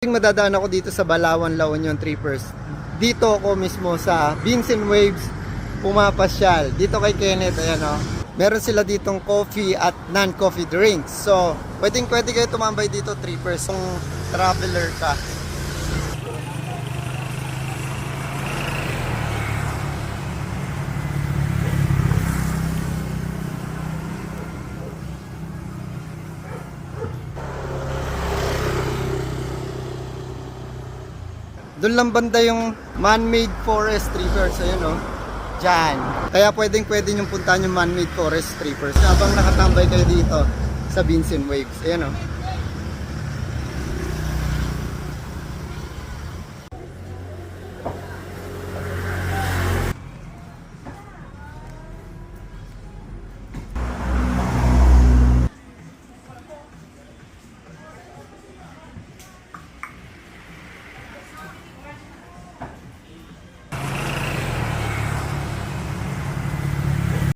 Madadaan ako dito sa Balawan, La Union, Trippers. Dito ako mismo sa Beans and Waves pumapasyal. Dito kay Kenneth, ayan o. Meron sila ditong coffee at non-coffee drinks. So, pwede kayo tumambay dito, Trippers, kung traveler ka. Doon lang banda yung man-made forest, Trippers, ayun o. Diyan. Kaya pwede nyo puntahan yung man-made forest, Trippers habang nakatambay kayo dito sa Beans and Waves. Ayan o.